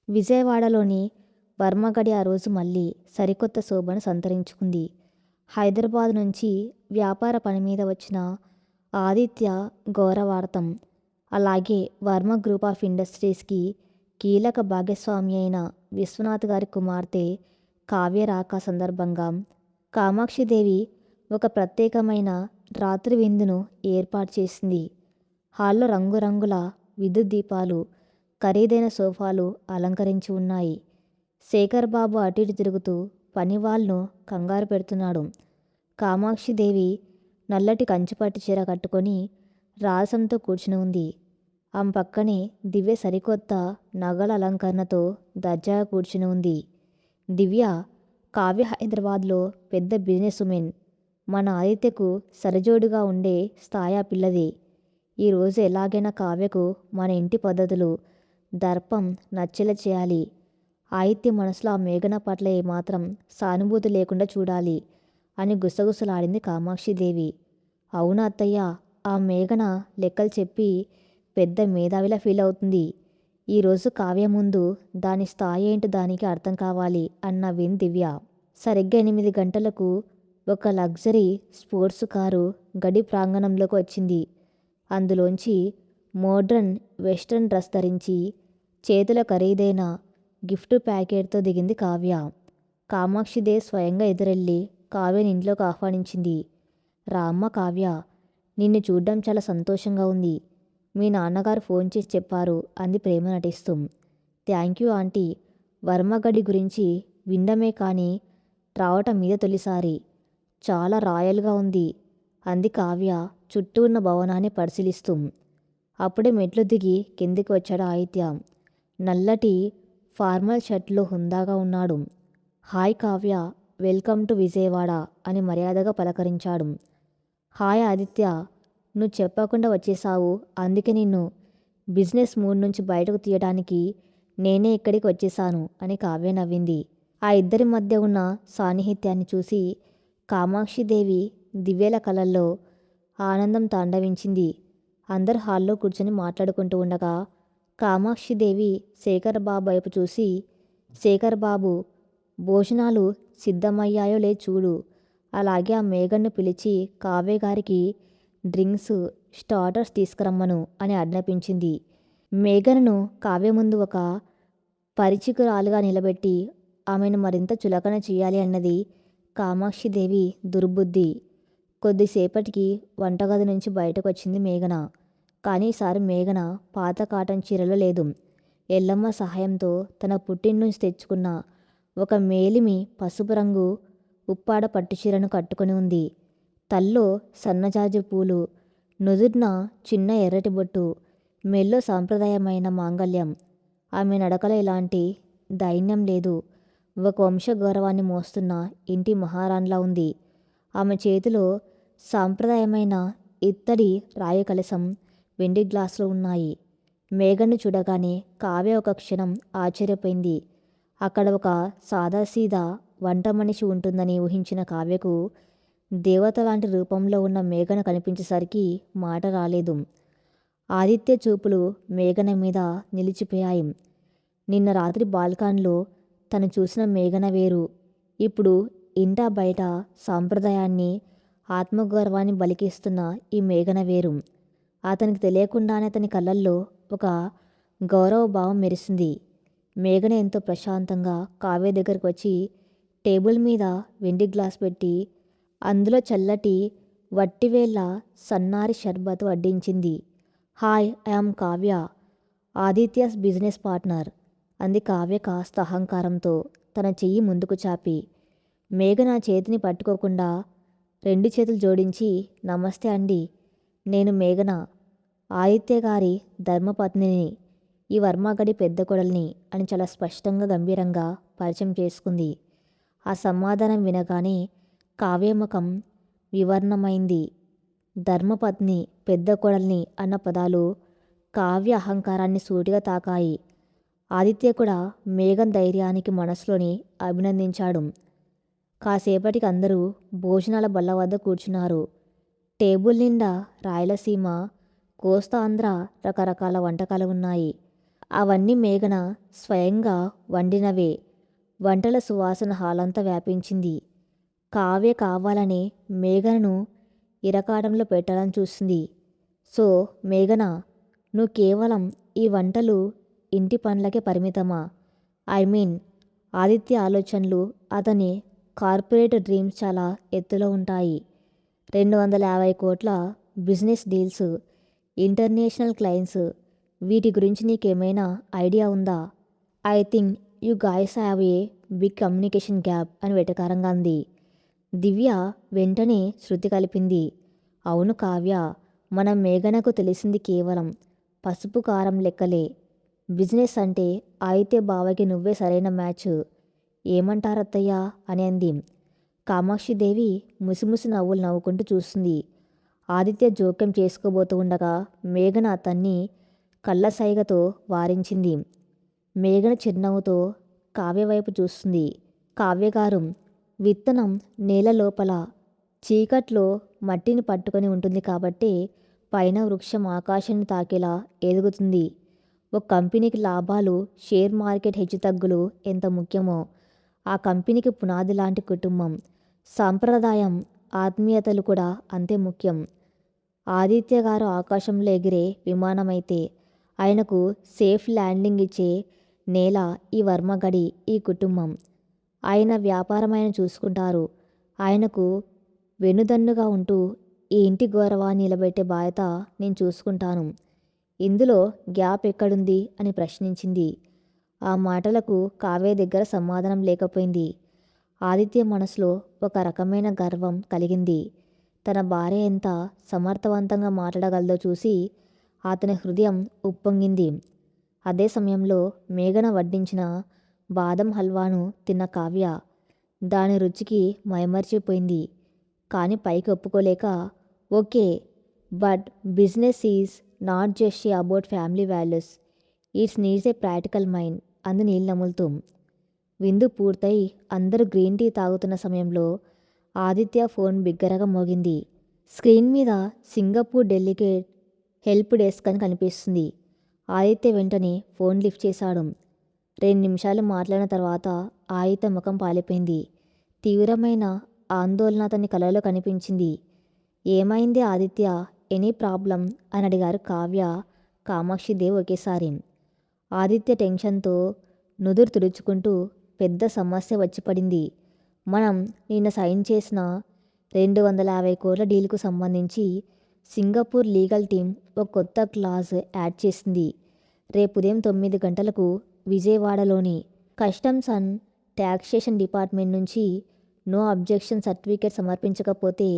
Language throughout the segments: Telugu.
విజయవాడలోని వర్మగడి ఆ రోజు మళ్ళీ సరికొత్త శోభను సంతరించుకుంది. హైదరాబాద్ నుంచి వ్యాపార పని మీద వచ్చిన ఆదిత్య గౌరవార్థం, అలాగే వర్మ గ్రూప్ ఆఫ్ ఇండస్ట్రీస్కి కీలక భాగస్వామి అయిన విశ్వనాథ్ గారి కుమార్తె కావ్య రాక సందర్భంగా కామాక్షిదేవి ఒక ప్రత్యేకమైన రాత్రి విందును ఏర్పాటు చేసింది. హాల్లో రంగురంగుల విద్యుత్ దీపాలు, ఖరీదైన సోఫాలు అలంకరించి ఉన్నాయి. శేఖర్ బాబు అటు ఇటు తిరుగుతూ పనివాళ్ళను కంగారు పెడుతున్నాడు. కామాక్షిదేవి నల్లటి కంచుపట్టు చీర కట్టుకొని రాసంతో కూర్చుని ఉంది. ఆమె పక్కనే దివ్య సరికొత్త నగల అలంకరణతో దర్జాగా కూర్చుని ఉంది. దివ్య, కావ్య హైదరాబాద్లో పెద్ద బిజినెస్ ఉమెన్. మన ఆదిత్యకు సరిజోడుగా ఉండే స్థాయి ఆ పిల్లది. ఈరోజు ఎలాగైనా కావ్యకు మన ఇంటి పద్ధతులు, దర్పం నచ్చేలా చేయాలి. ఆదిత్య మనసులో ఆ మేఘన పట్ల ఏమాత్రం సానుభూతి లేకుండా చూడాలి అని గుసగుసలాడింది కామాక్షిదేవి. అవును అత్తయ్య, ఆ మేఘన లెక్కలు చెప్పి పెద్ద మేధావిలా ఫీల్ అవుతుంది. ఈరోజు కావ్య ముందు దాని స్థాయి ఏంటో దానికి అర్థం కావాలి అన్న విన్ దివ్య. సరిగ్గా 8 గంటలకు ఒక లగ్జరీ స్పోర్ట్స్ కారు గడి ప్రాంగణంలోకి వచ్చింది. అందులోంచి మోడ్రన్ వెస్ట్రన్ డ్రెస్ ధరించి చేతిలో ఖరీదైన గిఫ్ట్ ప్యాకెట్తో దిగింది కావ్య. కామాక్షిదేవి స్వయంగా ఎదురెళ్ళి కావ్యని ఇంట్లోకి ఆహ్వానించింది. రామ్మ కావ్య, నిన్ను చూడ్డం చాలా సంతోషంగా ఉంది. మీ నాన్నగారు ఫోన్ చేసి చెప్పారు అంది ప్రేమ నటిస్తూ. Thank you aunty. వర్మగడి గురించి వినడమే కానీ రావటం మీద తొలిసారి. చాలా రాయల్గా ఉంది అంది కావ్య చుట్టూ ఉన్న భవనాన్ని పరిశీలిస్తూ. అప్పుడే మెట్లు దిగి కిందికి వచ్చాడు ఆదిత్య. నల్లటి ఫార్మల్ షర్ట్లో హుందాగా ఉన్నాడు. Hi Kavya, welcome to Vijayawada అని మర్యాదగా పలకరించాడు. హాయ్ ఆదిత్య, నువ్వు చెప్పకుండా వచ్చేసావు, అందుకే నిన్ను బిజినెస్ మూడ్ నుంచి బయటకు తీయడానికి నేనే ఇక్కడికి వచ్చేసాను అని కావ్య నవ్వింది. ఆ ఇద్దరి మధ్య ఉన్న సాన్నిహిత్యాన్ని చూసి కామాక్షిదేవి దివ్యల కళల్లో ఆనందం తాండవించింది. అందరు హాల్లో కూర్చొని మాట్లాడుకుంటూ ఉండగా కామాక్షిదేవి శేఖర్ బాబు వైపు చూసి, శేఖర్ బాబు, భోజనాలు సిద్ధమయ్యాయో లే చూడు, అలాగే ఆ మేఘన్ను పిలిచి కావ్య గారికి డ్రింక్స్, స్టార్టర్స్ తీసుకురమ్మను అని ఆజ్ఞాపించింది. మేఘనను కావ్య ముందు ఒక పరిచికురాలుగా నిలబెట్టి ఆమెను మరింత చులకన చేయాలి అన్నది కామాక్షిదేవి దుర్బుద్ధి. కొద్దిసేపటికి వంటగది నుంచి బయటకు వచ్చింది మేఘన. కానీ ఈసారి మేఘన పాత కాటన్ చీరలో లేదు. ఎల్లమ్మ సహాయంతో తన పుట్టింటి నుంచి తెచ్చుకున్న ఒక మేలిమి పసుపు రంగు ఉప్పాడ పట్టుచీరను కట్టుకొని ఉంది. తల్లో సన్నజాజి పూలు, నుదుటిన చిన్న ఎర్రటి బొట్టు, మెల్లో సాంప్రదాయమైన మాంగల్యం. ఆమె నడకలో ఎలాంటి దైన్యం లేదు. ఒక వంశ గౌరవాన్ని మోస్తున్న ఇంటి మహారాణిలా ఉంది. ఆమె చేతిలో సాంప్రదాయమైన ఇత్తడి రాయి కలశం, వెండి గ్లాసులు ఉన్నాయి. మేఘన్ను చూడగానే కావ్య ఒక క్షణం ఆశ్చర్యపోయింది. అక్కడ ఒక సాదాసీదా వంట మనిషి ఉంటుందని ఊహించిన కావ్యకు దేవత లాంటి రూపంలో ఉన్న మేఘన కనిపించేసరికి మాట రాలేదు. ఆదిత్య చూపులు మేఘన మీద నిలిచిపోయాయి. నిన్న రాత్రి బాల్కాన్లో తను చూసిన మేఘన వేరు. ఇప్పుడు ఇంటా బయట సాంప్రదాయాన్ని, ఆత్మగౌరవాన్ని బలికిస్తున్న ఈ మేఘన వేరు. అతనికి తెలియకుండానే అతని కళ్ళల్లో ఒక గౌరవభావం మెరిసింది. మేఘన ఎంతో ప్రశాంతంగా కావ్య దగ్గరకు వచ్చి టేబుల్ మీద వెండి గ్లాస్ పెట్టి అందులో చల్లటి వట్టివేళ్ల సన్నారి షర్బత్ వడ్డించింది. Hi, I am Kavya, Aditya's business partner అంది కావ్య కాస్త అహంకారంతో తన చెయ్యి ముందుకు చాపి. మేఘన చేతిని పట్టుకోకుండా 2 చేతులు జోడించి, నమస్తే అండి, నేను మేఘన, ఆదిత్య గారి ధర్మపత్నిని, ఈ వర్మగడి పెద్ద కొడల్ని అని చాలా స్పష్టంగా గంభీరంగా పరిచయం చేసుకుంది. ఆ సమాధానం వినగానే కావ్య ముఖం వివర్ణమైంది. ధర్మపత్ని, పెద్ద కొడల్ని అన్న పదాలు కావ్య అహంకారాన్ని సూటిగా తాకాయి. ఆదిత్య కూడా మేఘన్ ధైర్యానికి మనసులోని అభినందించాడు. కాసేపటికి అందరూ భోజనాల బల్ల వద్ద కూర్చున్నారు. టేబుల్ నిండా రాయలసీమ, కోస్తా ఆంధ్ర రకరకాల వంటకాలు ఉన్నాయి. అవన్నీ మేఘన స్వయంగా వండినవే. వంటల సువాసన హాలంతా వ్యాపించింది. కావ్య కావాలని మేఘనను ఇరకాటంలో పెట్టాలని చూస్తుంది. సో మేఘన, నువ్వు కేవలం ఈ వంటలు ఇంటి పనులకే పరిమితమా? ఐ మీన్ ఆదిత్య ఆలోచనలు, అతని కార్పొరేట్ డ్రీమ్స్ చాలా ఎత్తులో ఉంటాయి. 250 కోట్ల బిజినెస్ డీల్స్, ఇంటర్నేషనల్ క్లయింట్స్, వీటి గురించి నీకేమైనా ఐడియా ఉందా? I think you guys have a big communication gap అని వెటకారంగా అంది. దివ్య వెంటనే శృతి కలిపింది. అవును కావ్య, మన మేఘనకు తెలిసింది కేవలం పసుపు కారం లెక్కలే. బిజినెస్ అంటే ఆదిత్య బావకి నువ్వే సరైన మ్యాచ్. ఏమంటారత్తయ్య అని అంది. కామాక్షిదేవి ముసిముసి నవ్వులు నవ్వుకుంటూ చూస్తుంది. ఆదిత్య జోక్యం చేసుకోబోతూ ఉండగా మేఘన అతన్ని కళ్ళ సైగతో వారించింది. మేఘన చిరునవ్వుతో కావ్య వైపు చూస్తుంది. కావ్యగారు, విత్తనం నేల లోపల చీకట్లో మట్టిని పట్టుకొని ఉంటుంది కాబట్టి పైన వృక్షం ఆకాశాన్ని తాకేలా ఎదుగుతుంది. ఒక కంపెనీకి లాభాలు, షేర్ మార్కెట్ హెచ్చుతగ్గులు ఎంత ముఖ్యమో ఆ కంపెనీకి పునాది లాంటి కుటుంబం, సాంప్రదాయం, ఆత్మీయతలు కూడా అంతే ముఖ్యం. ఆదిత్య గారు ఆకాశంలో ఎగిరే విమానమైతే ఆయనకు సేఫ్ ల్యాండింగ్ ఇచ్చే నేల ఈ వర్మగడి, ఈ కుటుంబం. ఆయన వ్యాపారం ఆయన చూసుకుంటారు. ఆయనకు వెన్నుదన్నుగా ఉంటూ ఈ ఇంటి గౌరవాన్ని నిలబెట్టే బాధ్యత నేను చూసుకుంటాను. ఇందులో గ్యాప్ ఎక్కడుంది అని ప్రశ్నించింది. ఆ మాటలకు కావ్య దగ్గర సమాధానం లేకపోయింది. ఆదిత్య మనసులో ఒక రకమైన గర్వం కలిగింది. తన భార్య ఎంత సమర్థవంతంగా మాట్లాడగలదో చూసి అతని హృదయం ఉప్పొంగింది. అదే సమయంలో మేఘన వడ్డించిన బాదం హల్వాను తిన్న కావ్య దాని రుచికి మైమర్చిపోయింది. కానీ పైకి ఒప్పుకోలేక, okay, but business is not just about family values, it's needs a practical mind అంది నీళ్ళు నములుతూ. విందు పూర్తయి అందరూ గ్రీన్ టీ తాగుతున్న సమయంలో ఆదిత్య ఫోన్ బిగ్గరగా మోగింది. స్క్రీన్ మీద సింగపూర్ డెలిగేట్ హెల్ప్ డెస్క్ అని కనిపిస్తుంది. ఆదిత్య వెంటనే ఫోన్ లిఫ్ట్ చేశాడు. 2 నిమిషాలు మాట్లాడిన తర్వాత ఆదిత్య ముఖం పాలిపోయింది. తీవ్రమైన ఆందోళన అతని కలలో కనిపించింది. ఏమైంది ఆదిత్య, ఎనీ ప్రాబ్లం అని అడిగారు కావ్య, కామాక్షిదేవి ఒకేసారి. ఆదిత్య టెన్షన్తో నుదురు తుడుచుకుంటూ, పెద్ద సమస్య వచ్చి పడింది. మనం నిన్న సైన్ చేసిన 250 కోట్ల డీల్కు సంబంధించి సింగపూర్ లీగల్ టీం ఒక కొత్త క్లాజ్ యాడ్ చేసింది. రేపు ఉదయం 9 గంటలకు విజయవాడలోని కస్టమ్స్ అండ్ ట్యాక్సేషన్ డిపార్ట్మెంట్ నుంచి నో అబ్జెక్షన్ సర్టిఫికేట్ సమర్పించకపోతే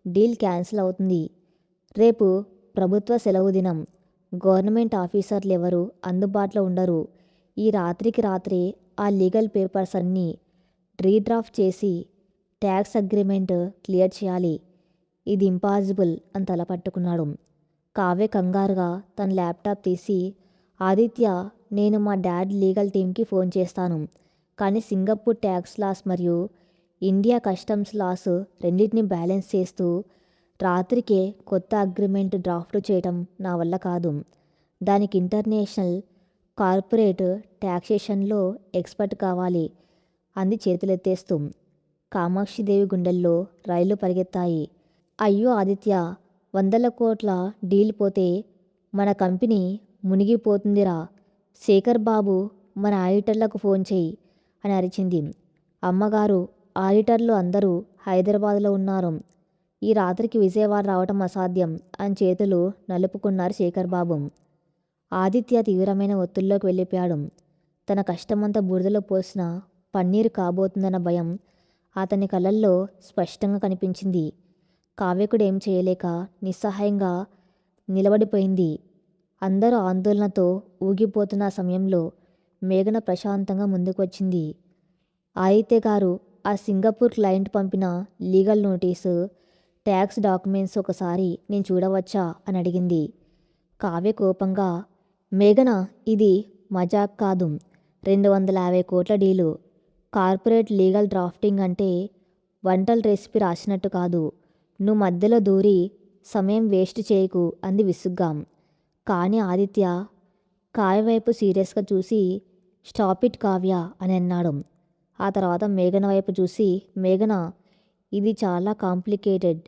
డీల్ క్యాన్సిల్ అవుతుంది. రేపు ప్రభుత్వ సెలవు దినం. గవర్నమెంట్ ఆఫీసర్లు ఎవరు అందుబాటులో ఉండరు. ఈ రాత్రికి రాత్రే ఆ లీగల్ పేపర్స్ అన్నీ రీడ్రాఫ్ట్ చేసి ట్యాక్స్ అగ్రిమెంట్ క్లియర్ చేయాలి. ఇది ఇంపాసిబుల్ అని తలపట్టుకున్నాడు. కావ్య కంగారుగా తన ల్యాప్టాప్ తీసి, ఆదిత్య, నేను మా డాడ్ లీగల్ టీంకి ఫోన్ చేస్తాను, కానీ సింగపూర్ ట్యాక్స్ లాస్ మరియు ఇండియా కస్టమ్స్ లాస్ రెండింటిని బ్యాలెన్స్ చేస్తూ రాత్రికే కొత్త అగ్రిమెంట్ డ్రాఫ్ట్ చేయడం నా వల్ల కాదు. దానికి ఇంటర్నేషనల్ కార్పొరేట్ ట్యాక్సేషన్లో ఎక్స్పర్ట్ కావాలి అంది చేతులెత్తేస్తూ. కామాక్షిదేవి గుండెల్లో రైళ్లు పరిగెత్తాయి. అయ్యో ఆదిత్య, 100 కోట్ల డీల్ పోతే మన కంపెనీ మునిగిపోతుందిరా. శేఖర్ బాబు, మన ఆడిటర్లకు ఫోన్ చేయి అని అరిచింది. అమ్మగారు, ఆడిటర్లు అందరూ హైదరాబాద్లో ఉన్నారు. ఈ రాత్రికి విజయవాడ రావటం అసాధ్యం అని చేతులు నలుపుకున్నారు శేఖర్ బాబు. ఆదిత్య తీవ్రమైన ఒత్తిడిలోకి వెళ్ళిపోయాడు. తన కష్టమంతా బురదలో పోసిన పన్నీరు కాబోతుందన్న భయం అతని కళ్ళల్లో స్పష్టంగా కనిపించింది. కావ్యకుడు ఏం చేయలేక నిస్సహాయంగా నిలబడిపోయింది. అందరూ ఆందోళనతో ఊగిపోతున్న సమయంలో మేఘన ప్రశాంతంగా ముందుకు వచ్చింది. ఆదిత్య గారు, ఆ సింగపూర్ క్లయింట్ పంపిన లీగల్ నోటీసు, ట్యాక్స్ డాక్యుమెంట్స్ ఒకసారి నేను చూడవచ్చా అని అడిగింది. కావ్య కోపంగా, మేఘన, ఇది మజాక్ కాదు, 250 కోట్ల డీలు. కార్పొరేట్ లీగల్ డ్రాఫ్టింగ్ అంటే వంటల రెసిపీ రాసినట్టు కాదు. నువ్వు మధ్యలో దూరి సమయం వేస్ట్ చేయకు అంది విసుగ్గా. కానీ ఆదిత్య, కావ్య వైపు సీరియస్గా చూసి స్టాప్ ఇట్ కావ్య అని అన్నాడు. ఆ తర్వాత మేఘన వైపు చూసి మేఘన, ఇది చాలా కాంప్లికేటెడ్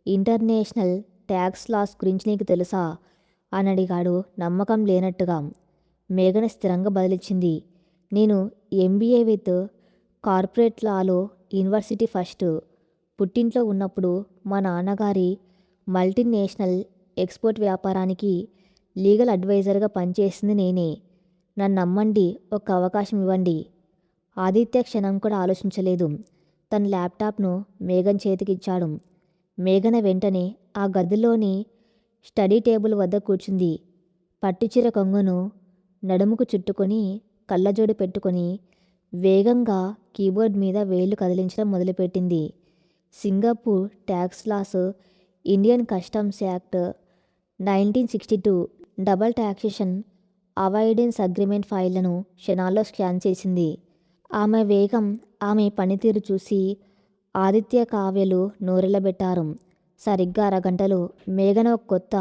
ఇంటర్నేషనల్ ట్యాక్స్ లాస్ గురించి నీకు తెలుసా అని అడిగాడు నమ్మకం లేనట్టుగా. మేఘన స్థిరంగా బదిలిచ్చింది, నేను MBA with corporate Lalo university first. పుట్టింట్లో ఉన్నప్పుడు మా నాన్నగారి మల్టీనేషనల్ ఎక్స్పోర్ట్ వ్యాపారానికి లీగల్ అడ్వైజర్గా పనిచేసింది నేనే. నన్ను నమ్మండి, ఒక్క అవకాశం ఇవ్వండి. ఆదిత్య క్షణం కూడా ఆలోచించలేదు. తన ల్యాప్టాప్ను మేఘన్ చేతికిచ్చాడు. మేఘన వెంటనే ఆ గదిలోని స్టడీ టేబుల్ వద్ద కూర్చుంది. పట్టుచీర కొంగును నడుముకు చుట్టుకొని కళ్ళజోడు పెట్టుకొని వేగంగా కీబోర్డ్ మీద వేళ్లు కదిలించడం మొదలుపెట్టింది. Singapore tax laws, Indian Customs Act 1962, double taxation avoidance agreement ఫైళ్లను క్షణాల్లో స్కాన్ చేసింది. ఆమె వేగం, ఆమె పనితీరు చూసి ఆదిత్య కావ్యలు నోరెళ్లబెట్టారు. సరిగ్గా అరగంటలో మేఘన ఒక కొత్త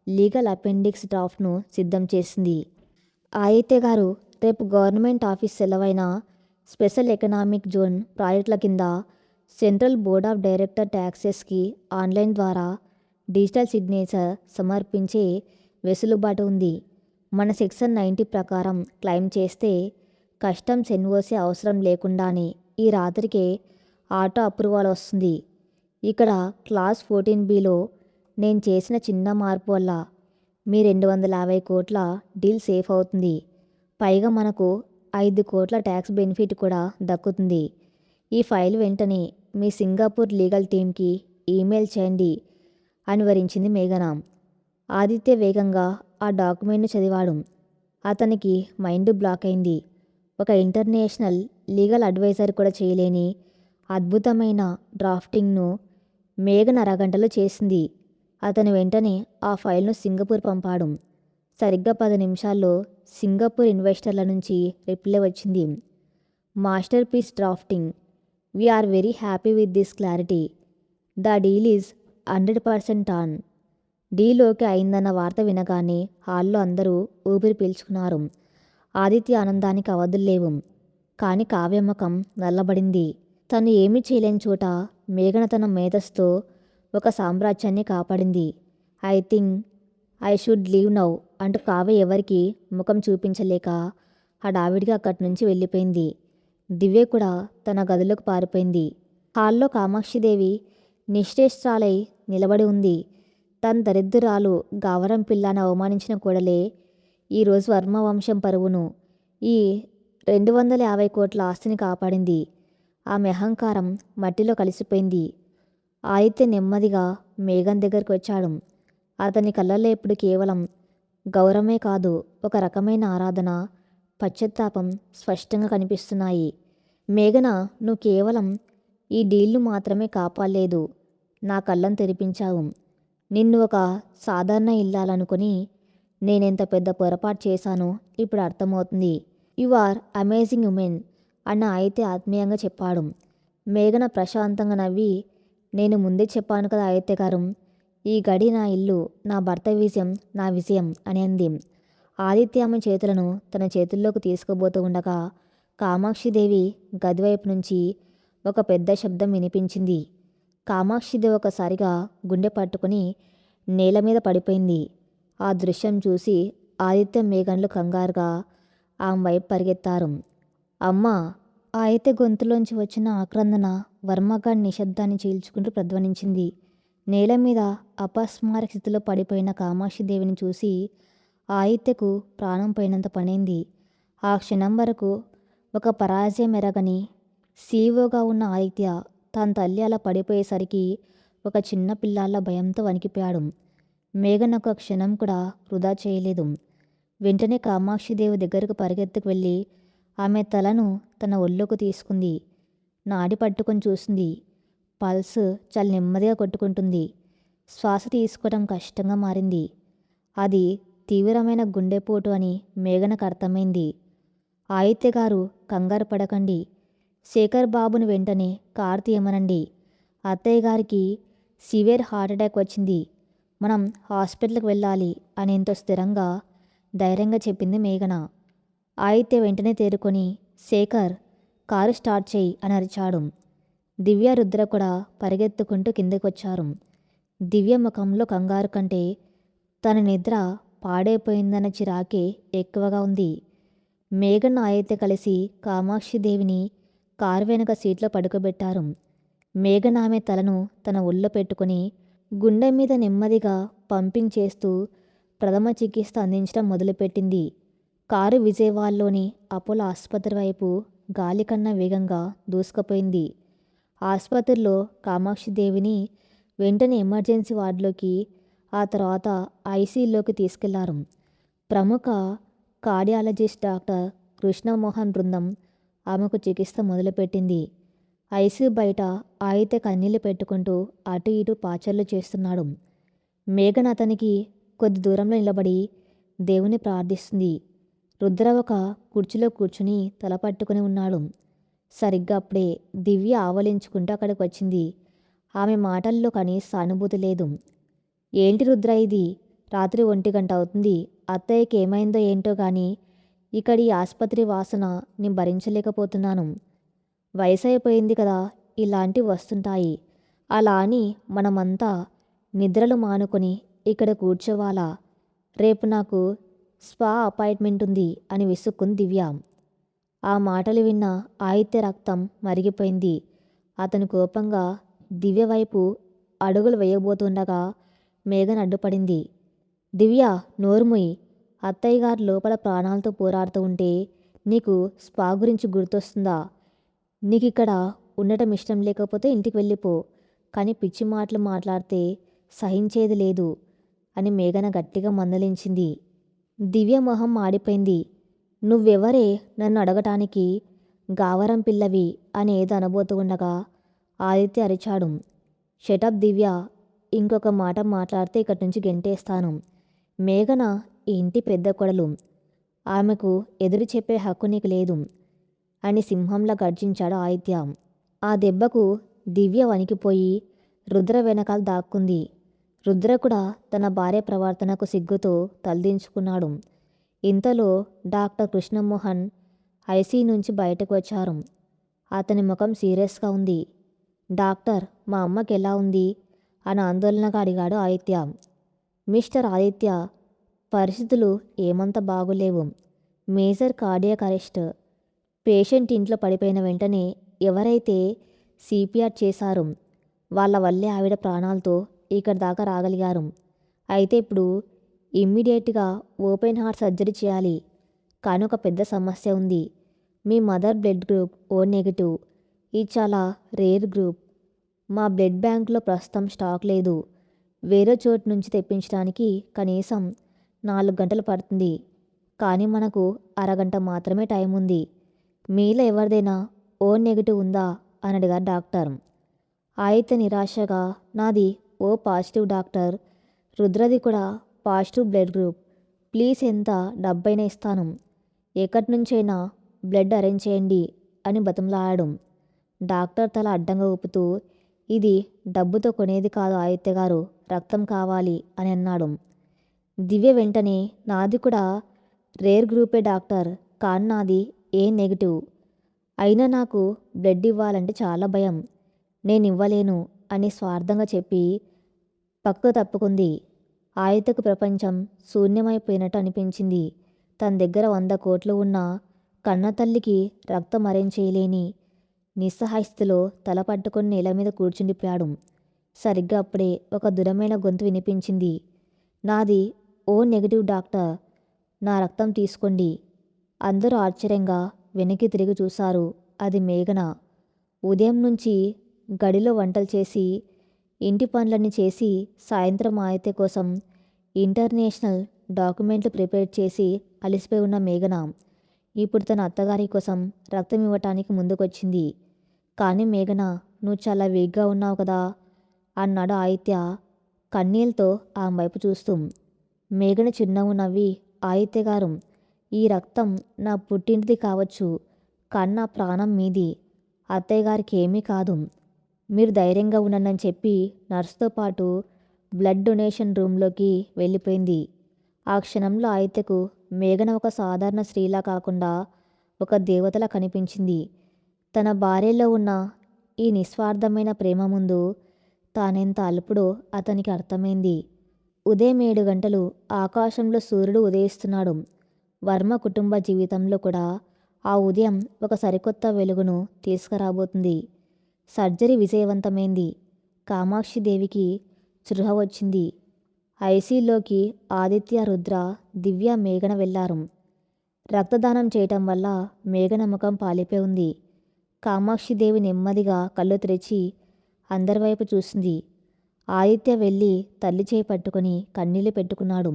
లీగల్ అపెండిక్స్ డ్రాఫ్ట్ను సిద్ధం చేసింది. ఆదిత్య గారు, రేపు గవర్నమెంట్ ఆఫీస్ సెలవైన స్పెషల్ ఎకనామిక్ జోన్ ప్రాజెక్టుల కింద సెంట్రల్ బోర్డ్ ఆఫ్ డైరెక్టర్ ట్యాక్సెస్కి ఆన్లైన్ ద్వారా డిజిటల్ సిగ్నేచర్ సమర్పించే వెసులుబాటు ఉంది. మన సెక్షన్ 90 ప్రకారం క్లెయిమ్ చేస్తే కస్టమ్స్ ఎన్ఓసి అవసరం లేకుండానే ఈ రాత్రికే ఆటో అప్రూవల్ వస్తుంది. ఇక్కడ క్లాస్ 14Bలో నేను చేసిన చిన్న మార్పు వల్ల మీ 250 కోట్ల డీల్ సేఫ్ అవుతుంది. పైగా మనకు 5 కోట్ల ట్యాక్స్ బెనిఫిట్ కూడా దక్కుతుంది. ఈ ఫైల్ వెంటనే మీ సింగపూర్ లీగల్ టీంకి ఈమెయిల్ చేయండి అని వివరించింది మేఘన. ఆదిత్య వేగంగా ఆ డాక్యుమెంట్ను చదివాడు. అతనికి మైండ్ బ్లాక్ అయింది. ఒక ఇంటర్నేషనల్ లీగల్ అడ్వైజర్ కూడా చేయలేని అద్భుతమైన డ్రాఫ్టింగ్ను మేఘన అరగంటలో చేసింది. అతను వెంటనే ఆ ఫైల్ను సింగపూర్ పంపాడు. సరిగ్గా 10 నిమిషాల్లో సింగపూర్ ఇన్వెస్టర్ల నుంచి రిప్లై వచ్చింది. Masterpiece drafting. We're very happy with this clarity. The deal is 100% on. Deal okay అయిందన్న వార్త వినగానే హాల్లో అందరూ ఊపిరి పీల్చుకున్నారు. ఆదిత్య ఆనందానికి అవధులు లేవు. కానీ కావ్య ముఖం నల్లబడింది. తను ఏమీ చేయలేని చోట మేఘన తన మేధస్సుతో ఒక సామ్రాజ్యాన్ని కాపాడింది. I think I should leave now అంటూ కావ్య ఎవరికి ముఖం చూపించలేక హడావిడిగా అక్కడి నుంచి వెళ్ళిపోయింది. దివ్య కూడా తన గదిలోకి పారిపోయింది. హాల్లో కామాక్షిదేవి నిశ్చేష్టురాలై నిలబడి ఉంది. తన దరిద్రురాలు గావరం పిల్లని అవమానించిన కోడలే ఈరోజు వర్మ వంశం పరువును, ఈ 250 కోట్ల ఆస్తిని కాపాడింది. ఆమె అహంకారం మట్టిలో కలిసిపోయింది. ఆదిత్య నెమ్మదిగా మేఘన్ దగ్గరికి వచ్చాడు. అతని కళ్ళల్లో ఇప్పుడు కేవలం గౌరవమే కాదు, ఒక రకమైన ఆరాధన, పశ్చాత్తాపం స్పష్టంగా కనిపిస్తున్నాయి. మేఘన, నువ్వు కేవలం ఈ డీల్ను మాత్రమే కాపాడలేదు, నా కళ్ళను తెరిపించావు. నిన్ను ఒక సాధారణ ఇల్లాలనుకుని నేనెంత పెద్ద పొరపాటు చేశానో ఇప్పుడు అర్థమవుతుంది. యు ఆర్ అమేజింగ్ ఉమెన్ అన్న ఆదిత్య ఆత్మీయంగా చెప్పాడు. మేఘన ప్రశాంతంగా నవ్వి, నేను ముందే చెప్పాను కదా ఆదిత్య గారు, ఈ గడి నా ఇల్లు, నా భర్త విజయం నా విజయం అని అంది. ఆదిత్య ఆమె చేతులను తన చేతుల్లోకి తీసుకోబోతూ ఉండగా కామాక్షిదేవి గదివైపు నుంచి ఒక పెద్ద శబ్దం వినిపించింది. కామాక్షిదేవి ఒకసారిగా గుండె పట్టుకుని నేల మీద పడిపోయింది. ఆ దృశ్యం చూసి ఆదిత్య మేఘన్లు కంగారుగా ఆమె వైపు పరిగెత్తారు. అమ్మా! ఆదిత్య గొంతులోంచి వచ్చిన ఆక్రందన వర్మగాడి నిశ్శబ్దాన్ని చీల్చుకుంటూ ప్రధ్వనించింది. నేల మీద అపస్మారక స్థితిలో పడిపోయిన కామాక్షిదేవిని చూసి ఆదిత్యకు ప్రాణం పోయినంత పనైంది. ఆ క్షణం వరకు ఒక పరాజయం ఎరగని సీఈఓగా ఉన్న ఆదిత్య తన తల్లి అలా పడిపోయేసరికి ఒక చిన్న పిల్లాళ్ళ భయంతో వణికిపోయాడు. మేఘన్ ఒక క్షణం కూడా వృధా చేయలేదు. వెంటనే కామాక్షిదేవి దగ్గరకు పరిగెత్తుకు వెళ్ళి ఆమె తలను తన ఒళ్ళోకి తీసుకుంది. నాడి పట్టుకొని చూసింది. పల్స్ చాలా నెమ్మదిగా కొట్టుకుంటుంది. శ్వాస తీసుకోవడం కష్టంగా మారింది. అది తీవ్రమైన గుండెపోటు అని మేఘనకు అర్థమైంది. ఆదిత్య గారు, కంగారు పడకండి. శేఖర్ బాబుని వెంటనే కారు తీయమనండి. అత్తయ్య గారికి సివియర్ హార్ట్ అటాక్ వచ్చింది. మనం హాస్పిటల్కి వెళ్ళాలి అనేంత స్థిరంగా ధైర్యంగా చెప్పింది మేఘన. ఆదిత్య వెంటనే తేరుకొని, శేఖర్, కారు స్టార్ట్ చేయి అని అరిచాడు. దివ్య, రుద్ర కూడా పరిగెత్తుకుంటూ కిందకొచ్చారు. దివ్య ముఖంలో కంగారు కంటే తన నిద్ర పాడైపోయిందన్న చిరాకే ఎక్కువగా ఉంది. మేఘన, ఆదిత్య కలిసి కామాక్షిదేవిని కారు వెనక సీట్లో పడుకోబెట్టారు. మేఘన ఆమె తలను తన ఒళ్ళో పెట్టుకుని గుండె మీద నెమ్మదిగా పంపింగ్ చేస్తూ ప్రథమ చికిత్స అందించడం మొదలుపెట్టింది. కారు విజయవాడలోని అపోలో ఆసుపత్రి వైపు గాలి కన్నా వేగంగా దూసుకుపోయింది. ఆసుపత్రిలో కామాక్షిదేవిని వెంటనే ఎమర్జెన్సీ వార్డులోకి, ఆ తర్వాత ఐసీయూలోకి తీసుకెళ్లారు. ప్రముఖ కార్డియాలజిస్ట్ డాక్టర్ కృష్ణమోహన్ బృందం ఆమెకు చికిత్స మొదలుపెట్టింది. ఐసీయూ బయట ఆదిత్య కన్నీళ్లు పెట్టుకుంటూ అటు ఇటు పాచర్లు చేస్తున్నాడు. మేఘన అతనికి కొద్ది దూరంలో నిలబడి దేవుని ప్రార్థిస్తుంది. రుద్ర ఒక కుర్చీలో కూర్చుని తల పట్టుకుని ఉన్నాడు. సరిగ్గా అప్పుడే దివ్య ఆవలించుకుంటూ అక్కడికి వచ్చింది. ఆమె మాటల్లో కనీస సానుభూతి లేదు. ఏంటి రుద్ర ఇది? రాత్రి 1 గంట అవుతుంది. అత్తయ్యకి ఏమైందో ఏంటో గాని ఇక్కడి ఆసుపత్రి వాసన నేను భరించలేకపోతున్నాను. వయసైపోయింది కదా, ఇలాంటివి వస్తుంటాయి. అలా అని మనమంతా నిద్రలు మానుకొని ఇక్కడ కూర్చోవాలా? రేపు నాకు స్పా అపాయింట్మెంట్ ఉంది అని విసుక్కుంది దివ్య. ఆ మాటలు విన్న ఆదిత్య రక్తం మరిగిపోయింది. అతను కోపంగా దివ్య వైపు అడుగులు వేయబోతుండగా మేఘన అడ్డుపడింది. దివ్య, నోరుముయ్. అత్తయ్య గారు లోపల ప్రాణాలతో పోరాడుతూ ఉంటే నీకు స్పా గురించి గుర్తొస్తుందా? నీకు ఇక్కడ ఉండటం ఇష్టం లేకపోతే ఇంటికి వెళ్ళిపో, కానీ పిచ్చి మాటలు మాట్లాడితే సహించేది లేదు అని మేఘన గట్టిగా మందలించింది. దివ్య మొహం మాడిపోయింది. నువ్వెవరే నన్ను అడగటానికి? గావరం పిల్లవి అని ఏదో అనబోతూ ఉండగా ఆదిత్య అరిచాడు. షటప్ దివ్య, ఇంకొక మాట మాట్లాడితే ఇక్కడి నుంచి గెంటేస్తాను. మేఘన ఈ ఇంటి పెద్ద కొడలు, ఆమెకు ఎదురు చెప్పే హక్కు నీకు లేదు అని సింహంలా గర్జించాడు ఆదిత్య. ఆ దెబ్బకు దివ్య వణికిపోయి రుద్ర వెనకాల దాక్కుంది. రుద్ర కూడా తన భార్య ప్రవర్తనకు సిగ్గుతో తలదించుకున్నాడు. ఇంతలో డాక్టర్ కృష్ణమోహన్ ఐసీయూ నుంచి బయటకు వచ్చారు. అతని ముఖం సీరియస్గా ఉంది. డాక్టర్, మా అమ్మకి ఎలా ఉంది అని ఆందోళనగా అడిగాడు ఆదిత్య. మిస్టర్ ఆదిత్య, పరిస్థితులు ఏమంత బాగులేవు. Major cardiac arrest. పేషెంట్ ఇంట్లో పడిపోయిన వెంటనే ఎవరైతే సిపిఆర్ చేశారో వాళ్ళ వల్లే ఆవిడ ప్రాణాలతో ఇక్కడి దాకా రాగలిగారు. అయితే ఇప్పుడు ఇమ్మీడియట్గా ఓపెన్ హార్ట్ సర్జరీ చేయాలి. కానీ ఒక పెద్ద సమస్య ఉంది. మీ mother blood group O negative. ఇది చాలా రేర్ గ్రూప్. మా బ్లడ్ బ్యాంకులో ప్రస్తుతం స్టాక్ లేదు. వేరే చోటు నుంచి తెప్పించడానికి కనీసం 4 గంటలు పడుతుంది. కానీ మనకు అరగంట మాత్రమే టైం ఉంది. మీలో ఎవరిదైనా ఓ నెగిటివ్ ఉందా అని అడిగారు డాక్టర్. అయితే నిరాశగా, నాది ఓ పాజిటివ్ డాక్టర్. రుద్రది కూడా పాజిటివ్ బ్లడ్ గ్రూప్. ప్లీజ్ ఎంత డబ్బైనా ఇస్తాను, ఎక్కడి నుంచైనా బ్లడ్ అరేంజ్ చేయండి అని బతిమలాడాడు. డాక్టర్ తల అడ్డంగా ఊపుతూ, ఇది డబ్బుతో కొనేది కాదు ఆదిత్య గారు, రక్తం కావాలి అని అన్నాడు. దివ్య వెంటనే, నాది కూడా రేర్ గ్రూపే డాక్టర్, కానీ నాది ఏ నెగిటివ్. అయినా నాకు బ్లడ్ ఇవ్వాలంటే చాలా భయం, నేను ఇవ్వలేను అని స్వార్థంగా చెప్పి పక్కకు తప్పుకుంది. ఆదిత్యకు ప్రపంచం శూన్యమైపోయినట్టు అనిపించింది. తన దగ్గర 100 కోట్లు ఉన్నా కన్నతల్లికి రక్తం అరేంజ్ చేయలేని నిస్సహాయ స్థితిలో తల పట్టుకొని నేల మీద కూర్చుండిపోయాడు. సరిగ్గా అప్పుడే ఒక దృఢమైన గొంతు వినిపించింది. నాది ఓ నెగిటివ్ డాక్టర్, నా రక్తం తీసుకోండి. అందరూ ఆశ్చర్యంగా వెనక్కి తిరిగి చూశారు. అది మేఘన. ఉదయం నుంచి గడిలో వంటలు చేసి ఇంటి పనులన్నీ చేసి సాయంత్రం ఆదిత్య కోసం ఇంటర్నేషనల్ డాక్యుమెంట్లు ప్రిపేర్ చేసి అలసిపోయి ఉన్న మేఘన ఇప్పుడు తన అత్తగారి కోసం రక్తం ఇవ్వటానికి ముందుకొచ్చింది. కానీ మేఘన, నువ్వు చాలా వీక్గా ఉన్నావు కదా అన్నాడు ఆదిత్య కన్నీళ్ళతో ఆమె వైపు చూస్తూ. మేఘన చిరునవ్వు నవ్వి, ఆదిత్య గారు, ఈ రక్తం నా పుట్టింటిది కావచ్చు, కానీ నా ప్రాణం మీది. అత్తయ్య గారికి ఏమీ కాదు, మీరు ధైర్యంగా ఉండండి అని చెప్పి నర్సుతో పాటు బ్లడ్ డొనేషన్ రూమ్లోకి వెళ్ళిపోయింది. ఆ క్షణంలో ఆదిత్యకు మేఘన ఒక సాధారణ స్త్రీలా కాకుండా ఒక దేవతలా కనిపించింది. తన భార్యలో ఉన్న ఈ నిస్వార్థమైన ప్రేమ ముందు తానెంత అల్పుడో అతనికి అర్థమైంది. ఉదయం 7 గంటలు ఆకాశంలో సూర్యుడు ఉదయిస్తున్నాడు. వర్మ కుటుంబ జీవితంలో కూడా ఆ ఉదయం ఒక సరికొత్త వెలుగును తీసుకురాబోతుంది. సర్జరీ విజయవంతమైంది. కామాక్షిదేవికి స్పృహ వచ్చింది. ఐసీయూలోకి ఆదిత్య, రుద్ర, దివ్య, మేఘన వెళ్లారు. రక్తదానం చేయటం వల్ల మేఘన ముఖం పాలిపోయి ఉంది. కామాక్షిదేవి నెమ్మదిగా కళ్ళు తెరిచి అందరి వైపు చూసింది. ఆదిత్య వెళ్ళి తల్లి చేయి పట్టుకుని కన్నీళ్లు పెట్టుకున్నాడు.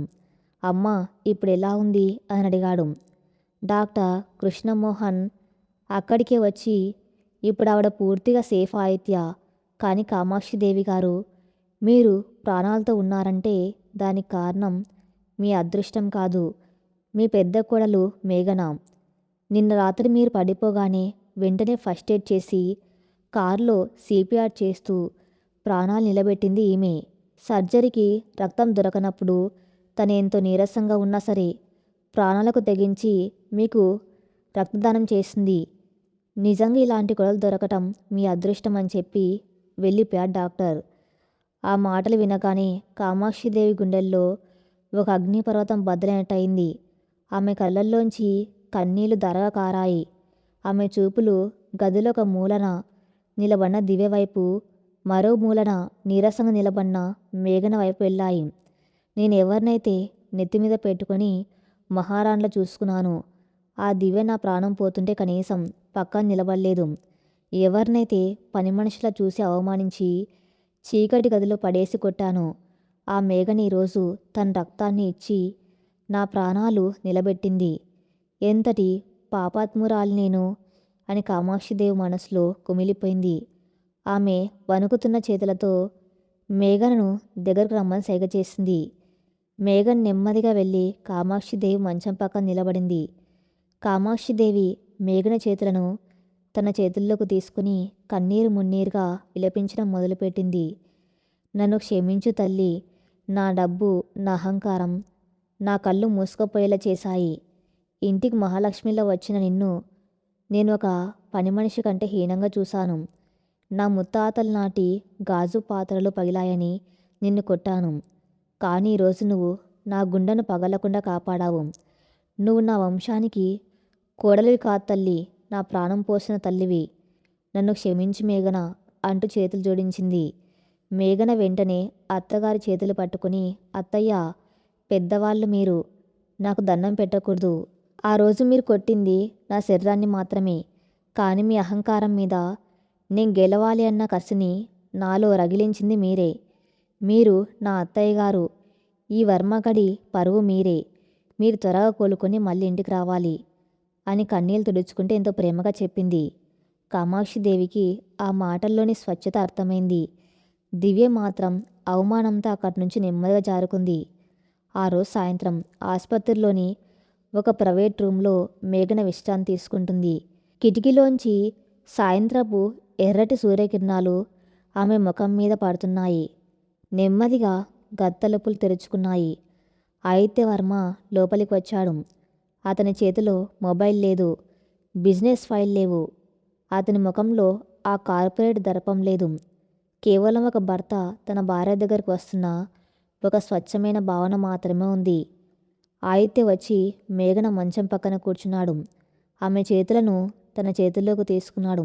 అమ్మా, ఇప్పుడెలా ఉంది అని అడిగాడు. డాక్టర్ కృష్ణమోహన్ అక్కడికే వచ్చి, ఇప్పుడు ఆవిడ పూర్తిగా సేఫ్ ఆదిత్య. కానీ కామాక్షిదేవి గారు, మీరు ప్రాణాలతో ఉన్నారంటే దానికి కారణం మీ అదృష్టం కాదు, మీ పెద్ద కోడలు మేఘన. నిన్న రాత్రి మీరు పడిపోగానే వెంటనే ఫస్ట్ ఎయిడ్ చేసి కారులో సిపిఆర్ చేస్తూ ప్రాణాలు నిలబెట్టింది ఈమె. సర్జరీకి రక్తం దొరకనప్పుడు తను ఎంతో నీరసంగా ఉన్నా సరే ప్రాణాలకు తెగించి మీకు రక్తదానం చేసింది. నిజంగా ఇలాంటి కొడలు దొరకటం మీ అదృష్టం అని చెప్పి వెళ్ళిపోయాడు డాక్టర్. ఆ మాటలు వినగానే కామాక్షిదేవి గుండెల్లో ఒక అగ్నిపర్వతం బద్దలైనట్టయింది. ఆమె కళ్ళల్లోంచి కన్నీళ్లు ధరగా కారాయి. ఆమె చూపులు గదిలో ఒక మూలన నిలబడిన దివ్య వైపు, మరో మూలన నీరసంగా నిలబడిన మేఘన వైపు వెళ్ళాయి. నేను ఎవరినైతే నెత్తిమీద పెట్టుకొని మహారాణిలా చూసుకున్నానో ఆ దివ్య నా ప్రాణం పోతుంటే కనీసం పక్కన నిలబడలేదు. ఎవరినైతే పని మనిషిలా చూసి అవమానించి చీకటి గదిలో పడేసి కొట్టానో ఆ మేఘన ఈరోజు తన రక్తాన్ని ఇచ్చి నా ప్రాణాలు నిలబెట్టింది. ఎంతటి పాపాత్మురాలి నేను అని కామాక్షిదేవి మనసులో కుమిలిపోయింది. ఆమె వణుకుతున్న చేతులతో మేఘనను దగ్గరకు రమ్మని సైగ చేసింది. మేఘన్ నెమ్మదిగా వెళ్ళి కామాక్షిదేవి మంచం పక్కన నిలబడింది. కామాక్షిదేవి మేఘన చేతులను తన చేతుల్లోకి తీసుకుని కన్నీరు మున్నీరుగా విలపించడం మొదలుపెట్టింది. నన్ను క్షమించు తల్లి. నా డబ్బు, నా అహంకారం నా కళ్ళు మూసుకుపోయేలా చేశాయి. ఇంటికి మహాలక్ష్మిలో వచ్చిన నిన్ను నేను ఒక పని మనిషి కంటే హీనంగా చూశాను. నా ముత్తాతల నాటి గాజు పాత్రలు పగిలాయని నిన్ను కొట్టాను. కానీ ఈరోజు నువ్వు నా గుండెను పగలకుండా కాపాడావు. నువ్వు నా వంశానికి కోడలివి కాదు తల్లి, నా ప్రాణం పోసిన తల్లివి. నన్ను క్షమించి మేఘన అంటూ చేతులు జోడించింది. మేఘన వెంటనే అత్తగారి చేతులు పట్టుకుని, అత్తయ్య, పెద్దవాళ్ళు మీరు, నాకు దండం పెట్టకూడదు. ఆ రోజు మీరు కొట్టింది నా శరీరాన్ని మాత్రమే, కానీ మీ అహంకారం మీద నేను గెలవాలి అన్న కసిని నాలో రగిలించింది మీరే. మీరు నా అత్తయ్య గారు. ఈ వర్మగడి పరువు మీరే. మీరు త్వరగా కోలుకొని మళ్ళీ ఇంటికి రావాలి అని కన్నీళ్లు తుడుచుకుంటే ఎంతో ప్రేమగా చెప్పింది. కామాక్షిదేవికి ఆ మాటల్లోని స్వచ్ఛత అర్థమైంది. దివ్య మాత్రం అవమానంతో అక్కడి నుంచి నెమ్మదిగా జారుకుంది. ఆ రోజు సాయంత్రం ఆసుపత్రిలోని ఒక ప్రైవేట్ రూమ్లో మేఘన విశ్రాంతి తీసుకుంటుంది. కిటికీలోంచి సాయంత్రపు ఎర్రటి సూర్యకిరణాలు ఆమె ముఖం మీద పడుతున్నాయి. నెమ్మదిగా గత్తలుపులు తెరుచుకున్నాయి. ఆదిత్యవర్మ లోపలికి వచ్చాడు. అతని చేతిలో మొబైల్ లేదు, బిజినెస్ ఫైల్ లేవు. అతని ముఖంలో ఆ కార్పొరేట్ దర్పం లేదు. కేవలం ఒక భర్త తన భార్య దగ్గరికి వస్తున్న ఒక స్వచ్ఛమైన భావన మాత్రమే ఉంది. ఆదిత్య వచ్చి మేఘన మంచం పక్కన కూర్చున్నాడు. ఆమె చేతులను తన చేతుల్లోకి తీసుకున్నాడు.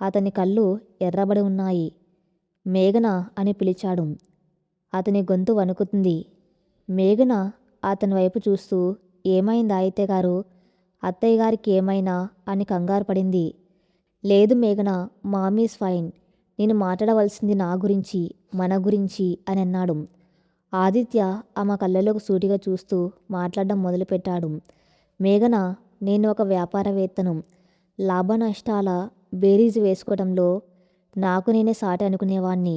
అతని కళ్ళు ఎర్రబడి ఉన్నాయి. మేఘన అని పిలిచాడు. అతని గొంతు వణుకుతుంది. మేఘన అతని వైపు చూస్తూ, ఏమైంది ఆదిత్య గారు? అత్తయ్య గారికి ఏమైనా అని కంగారు పడింది. లేదు మేఘన, మామీస్ ఫైన్. నేను మాట్లాడవలసింది నా గురించి, మన గురించి అని అన్నాడు. ఆదిత్య ఆమె కళ్ళలోకి సూటిగా చూస్తూ మాట్లాడడం మొదలుపెట్టాడు. మేఘన, నేను ఒక వ్యాపారవేత్తను. లాభ నష్టాల బేరీజు వేసుకోవడంలో నాకు నేనే సాటి అనుకునేవాణ్ణి.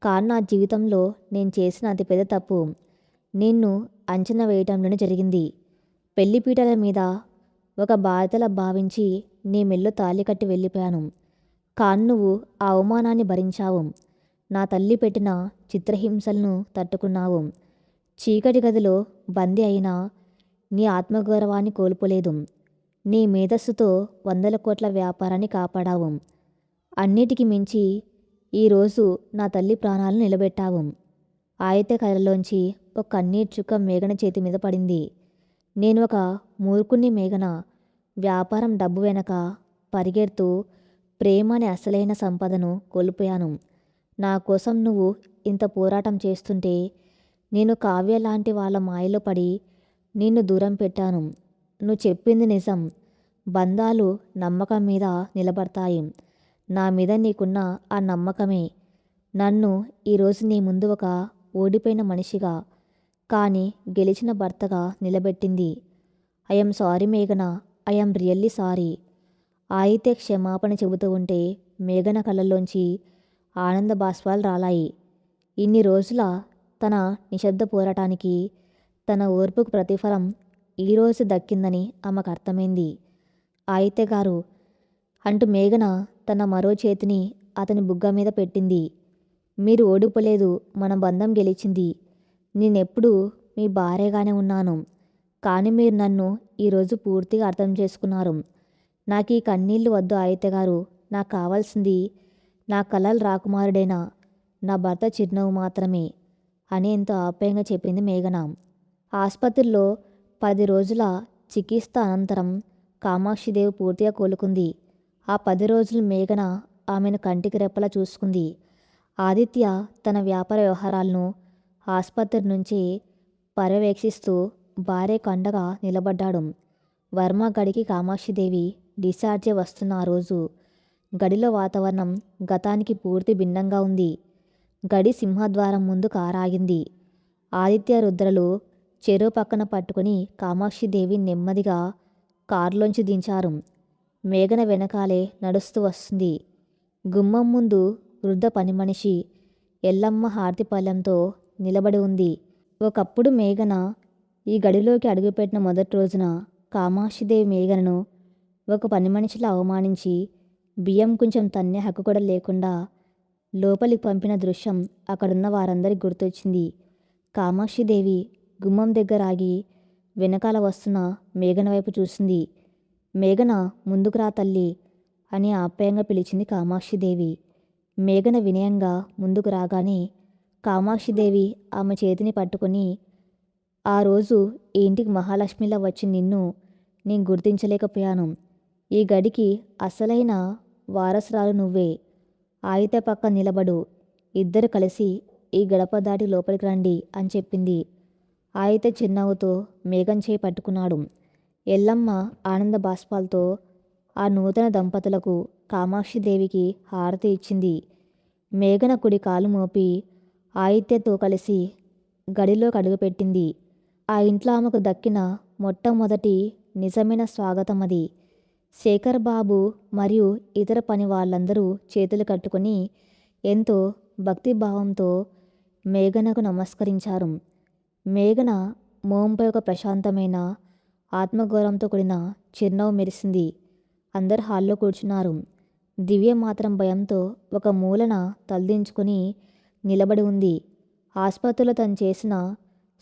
కానీ నా జీవితంలో నేను చేసిన అతిపెద్ద తప్పు నిన్ను అంచనా వేయటంలోనే జరిగింది. పెళ్లిపీటల మీద ఒక బాధ్యతలా భావించి నీ మెల్లో తాళి కట్టి వెళ్ళిపోయాను. కానీ నువ్వు ఆ అవమానాన్ని భరించావు. నా తల్లి పెట్టిన చిత్రహింసలను తట్టుకున్నావు. చీకటి గదిలో బందీ అయినా నీ ఆత్మగౌరవాన్ని కోల్పోలేదు. నీ మేధస్సుతో 100 కోట్ల వ్యాపారాన్ని కాపాడావు. అన్నిటికి మించి ఈరోజు నా తల్లి ప్రాణాలు నిలబెట్టావు. ఆయితే కళ్ళలోంచి ఒక కన్నీటి చుక్క మేఘన చేతి మీద పడింది. నేను ఒక మూర్ఖుణ్ణి మేఘన. వ్యాపారం డబ్బు వెనక పరిగెడుతూ ప్రేమ అనే అసలైన సంపదను కోల్పోయాను. నా కోసం నువ్వు ఇంత పోరాటం చేస్తుంటే నేను కావ్య లాంటి వాళ్ళ మాయలో పడి నిన్ను దూరం పెట్టాను. నువ్వు చెప్పింది నిజం. బంధాలు నమ్మకం మీద నిలబడతాయి. నా మీద నీకున్న ఆ నమ్మకమే నన్ను ఈరోజు నీ ముందు ఒక ఓడిపోయిన మనిషిగా కానీ గెలిచిన భర్తగా నిలబెట్టింది. ఐఎమ్ సారీ మేఘన. I'm really sorry. అయితే క్షమాపణ చెబుతూ ఉంటే మేఘన కళ్ళల్లోంచి ఆనంద బాష్పాలు రాలాయి. ఇన్ని రోజుల తన నిశ్శబ్ద పోరాటానికి, తన ఓర్పుకు ప్రతిఫలం ఈరోజు దక్కిందని ఆమెకు అర్థమైంది. ఆయితే గారు అంటూ మేఘన తన మరో చేతిని అతని బుగ్గ మీద పెట్టింది. మీరు ఓడిపోలేదు. మన బంధం గెలిచింది. నేనెప్పుడూ మీ భార్యగానే ఉన్నాను. కానీ మీరు నన్ను ఈరోజు పూర్తిగా అర్థం చేసుకున్నారు. నాకు ఈ కన్నీళ్ళు వద్దు ఆయితే గారు. నాకు కావాల్సింది నా కలల రాకుమారుడైన నా భర్త చిరునవ్వు మాత్రమే అని ఎంతో ఆప్యాయంగా చెప్పింది మేఘన. ఆసుపత్రిలో 10 రోజుల చికిత్స అనంతరం కామాక్షిదేవి పూర్తిగా కోలుకుంది. ఆ 10 రోజులు మేఘన ఆమెను కంటికి రెప్పలా చూసుకుంది. ఆదిత్య తన వ్యాపార వ్యవహారాలను ఆసుపత్రి నుంచి పర్యవేక్షిస్తూ భార్యకు అండగా నిలబడ్డాడు. వర్మ గడికి కామాక్షిదేవి డిశ్చార్జి వస్తున్న ఆ రోజు గడిలో వాతావరణం గతానికి పూర్తి భిన్నంగా ఉంది. గడి సింహద్వారం ముందు కారాగింది. ఆదిత్య రుద్రలు చెరువు పక్కన పట్టుకుని కామాక్షిదేవి నెమ్మదిగా కారులోంచి దించారు. మేఘన వెనకాలే నడుస్తూ వస్తుంది. గుమ్మం ముందు వృద్ధ పని మనిషి ఎల్లమ్మ హారతి పళ్ళెంతో నిలబడి ఉంది. ఒకప్పుడు మేఘన ఈ గడిలోకి అడుగుపెట్టిన మొదటి రోజున కామాక్షిదేవి మేఘనను ఒక పని మనిషిలా అవమానించి బియ్యం కొంచెం తన్నే హక్కు కూడా లేకుండా లోపలికి పంపిన దృశ్యం అక్కడున్న వారందరికీ గుర్తొచ్చింది. కామాక్షిదేవి గుమ్మం దగ్గర ఆగి వెనకాల వస్తున్న మేఘన వైపు చూసింది. మేఘన ముందుకు రా తల్లి అని ఆప్యాయంగా పిలిచింది కామాక్షిదేవి. మేఘన వినయంగా ముందుకు రాగానే కామాక్షిదేవి ఆమె చేతిని పట్టుకొని, ఆ రోజు ఈ ఇంటికి మహాలక్ష్మిలా వచ్చి నిన్ను నేను గుర్తించలేకపోయాను. ఈ గడికి అసలైన వారసురాలు నువ్వే. ఆయితే పక్క నిలబడు. ఇద్దరు కలిసి ఈ గడప దాటి లోపలికి రండి అని చెప్పింది. ఆయితే చిరునవ్వుతో మేఘన చేయి పట్టుకున్నాడు. ఎల్లమ్మ ఆనంద బాష్పాలతో ఆ నూతన దంపతులకు కామాక్షిదేవికి హారతి ఇచ్చింది. మేఘన కుడి కాలు మోపి ఆయిత్యతో కలిసి గడిలోకి అడుగుపెట్టింది. ఆ ఇంట్లో ఆమెకు దక్కిన మొట్టమొదటి నిజమైన స్వాగతం అది. శేఖర్ బాబు మరియు ఇతర పని వాళ్ళందరూ చేతులు కట్టుకొని ఎంతో భక్తిభావంతో మేఘనకు నమస్కరించారు. మేఘన మోంపై ఒక ప్రశాంతమైన ఆత్మగౌరవంతో కూడిన చిరునవ్వు మెరిసింది. అందరు హాల్లో కూర్చున్నారు. దివ్య మాత్రం భయంతో ఒక మూలన తలదించుకుని నిలబడి ఉంది. ఆసుపత్రిలో తను చేసిన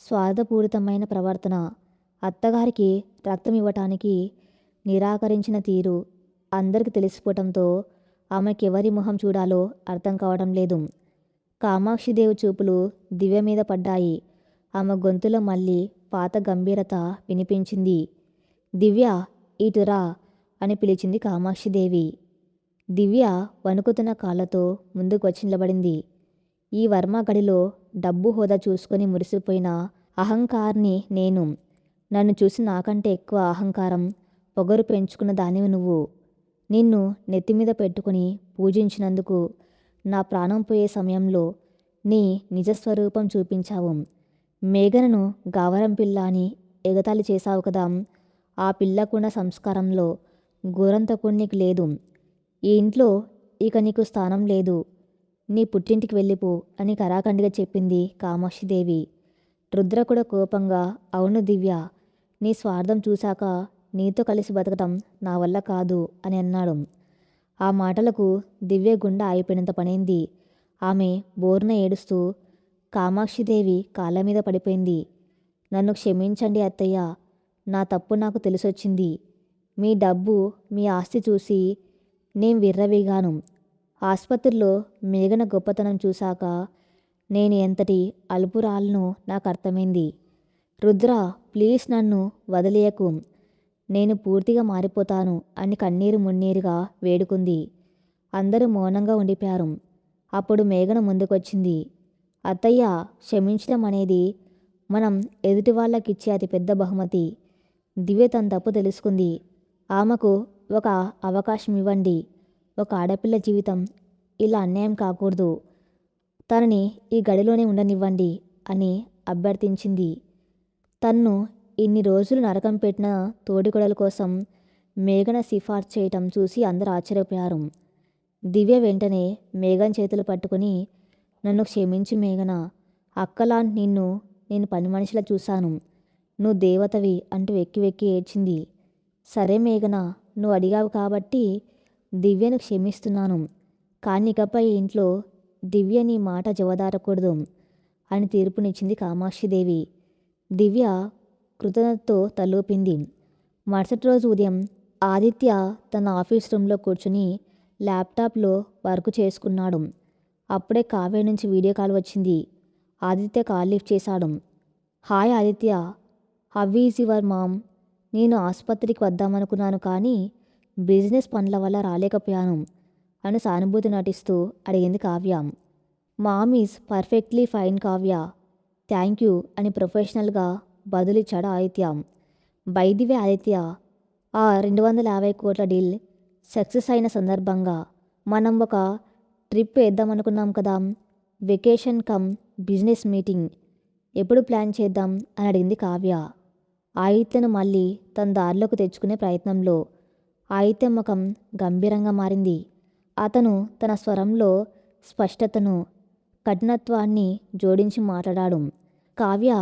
స్వార్థపూరితమైన ప్రవర్తన, అత్తగారికి రక్తం ఇవ్వటానికి నిరాకరించిన తీరు అందరికి తెలిసిపోవటంతో ఆమెకెవరి మొహం చూడాలో అర్థం కావడం లేదు. కామాక్షిదేవి చూపులు దివ్య మీద పడ్డాయి. ఆమె గొంతులో మళ్ళీ పాత గంభీరత వినిపించింది. దివ్య ఇటురా అని పిలిచింది కామాక్షిదేవి. దివ్య వణుకుతున్న కాళ్ళతో ముందుకు వచ్చి నిలబడింది. ఈ వర్మ గడిలో డబ్బు హోదా చూసుకొని మురిసిపోయిన అహంకారిని నేను. నన్ను చూసి నాకంటే ఎక్కువ అహంకారం, పొగరు పెంచుకున్న దానివి నువ్వు. నిన్ను నెత్తిమీద పెట్టుకుని పూజించినందుకు నా ప్రాణం పోయే సమయంలో నీ నిజస్వరూపం చూపించావు. మేఘనను గావరం పిల్ల అని ఎగతాళి చేశావు కదా. ఆ పిల్లకున్న సంస్కారంలో గోరంతకుడు నీకు లేదు. ఈ ఇంట్లో ఇక నీకు స్థానం లేదు. నీ పుట్టింటికి వెళ్ళిపో అని కరాఖండిగా చెప్పింది కామాక్షిదేవి. రుద్ర కూడా కోపంగా, అవును దివ్య, నీ స్వార్థం చూశాక నీతో కలిసి బతకటం నా వల్ల కాదు అని అన్నాడు. ఆ మాటలకు దివ్య గుండె ఆగిపోయినంత పనైంది. ఆమె బోర్న ఏడుస్తూ కామాక్షిదేవి కాళ్ళ మీద పడిపోయింది. నన్ను క్షమించండి అత్తయ్య. నా తప్పు నాకు తెలిసొచ్చింది. మీ డబ్బు, మీ ఆస్తి చూసి నేను విర్రవీగాను. ఆస్పత్రిలో మేఘన గొప్పతనం చూశాక నేను ఎంతటి అల్పురాలనో నాకు అర్థమైంది. రుద్ర, ప్లీజ్ నన్ను వదిలేయకు. నేను పూర్తిగా మారిపోతాను అని కన్నీరు మున్నీరుగా వేడుకుంది. అందరూ మౌనంగా ఉండిపోయారు. అప్పుడు మేఘన ముందుకొచ్చింది. అత్తయ్య, క్షమించడం అనేది మనం ఎదుటి వాళ్ళకిచ్చే అతిపెద్ద బహుమతి. దివ్య తన తప్పు తెలుసుకుంది. ఆమెకు ఒక అవకాశం ఇవ్వండి. ఒక ఆడపిల్ల జీవితం ఇలా అన్యాయం కాకూడదు. తనని ఈ గడిలోనే ఉండనివ్వండి అని అభ్యర్థించింది. తన్ను ఇన్ని రోజులు నరకం పెట్టిన తోడికోడల కోసం మేఘన సిఫార్సు చేయటం చూసి అందరూ ఆశ్చర్యపోయారు. దివ్య వెంటనే మేఘన చేతులు పట్టుకుని, నన్ను క్షమించు మేఘన. అక్కలాంటి నిన్ను నేను పని మనిషిలా చూశాను. నువ్వు దేవతవి అంటూ వెక్కి వెక్కి ఏడ్చింది. సరే మేఘన, నువ్వు అడిగావు కాబట్టి దివ్యను క్షమిస్తున్నాను. కానీ ఇకపై ఇంట్లో దివ్య నీ మాట జవదారకూడదు అని తీర్పునిచ్చింది కామాక్షిదేవి. దివ్య కృతజ్ఞతతో తలూపింది. మరుసటి రోజు ఉదయం ఆదిత్య తన ఆఫీస్ రూమ్లో కూర్చుని ల్యాప్టాప్లో వర్క్ చేసుకున్నాడు. అప్పుడే కావ్య నుంచి వీడియో కాల్ వచ్చింది. ఆదిత్య కాల్ లిఫ్ట్ చేశాడు. Hi Aditya, how is your mom? నేను ఆసుపత్రికి వద్దామనుకున్నాను కానీ బిజినెస్ పనుల వల్ల రాలేకపోయాను అని సానుభూతి నటిస్తూ అడిగింది Kavya. Mom is perfectly fine Kavya, thank you అని ప్రొఫెషనల్గా బదులిచ్చాడు Aditya. By the way Aditya, ఆ 250 కోట్ల డీల్ సక్సెస్ అయిన సందర్భంగా మనం ఒక ట్రిప్ వేద్దామనుకున్నాం కదా, వెకేషన్ కమ్ బిజినెస్ మీటింగ్ ఎప్పుడు ప్లాన్ చేద్దాం అని అడిగింది కావ్య. ఆదిత్యను మళ్ళీ తన దారిలోకి తెచ్చుకునే ప్రయత్నంలో ఆదిత్య ముఖం గంభీరంగా మారింది. అతను తన స్వరంలో స్పష్టతను, కఠినత్వాన్ని జోడించి మాట్లాడాడు. Kavya,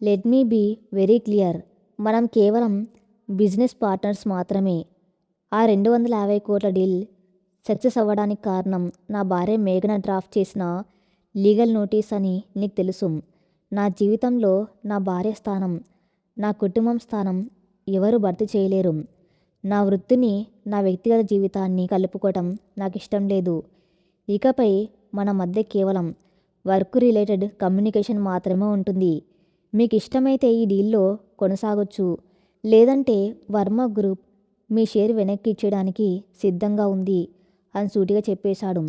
let me be very clear, మనం కేవలం బిజినెస్ పార్ట్నర్స్ మాత్రమే. ఆ 250 కోట్ల డీల్ సక్సెస్ అవ్వడానికి కారణం నా భార్య మేఘన డ్రాఫ్ట్ చేసిన లీగల్ నోటీస్ అని నీకు తెలుసు. నా జీవితంలో నా భార్య స్థానం, నా కుటుంబం స్థానం ఎవరు భర్తీ చేయలేరు. నా వృత్తిని నా వ్యక్తిగత జీవితాన్ని కలుపుకోవటం నాకు ఇష్టం లేదు. ఇకపై మన మధ్య కేవలం వర్క్ రిలేటెడ్ కమ్యూనికేషన్ మాత్రమే ఉంటుంది. మీకు ఇష్టమైతే ఈ డీల్లో కొనసాగొచ్చు, లేదంటే వర్మ గ్రూప్ మీ షేర్ వెనక్కి ఇచ్చేయడానికి సిద్ధంగా ఉంది అని సూటిగా చెప్పేశాడు.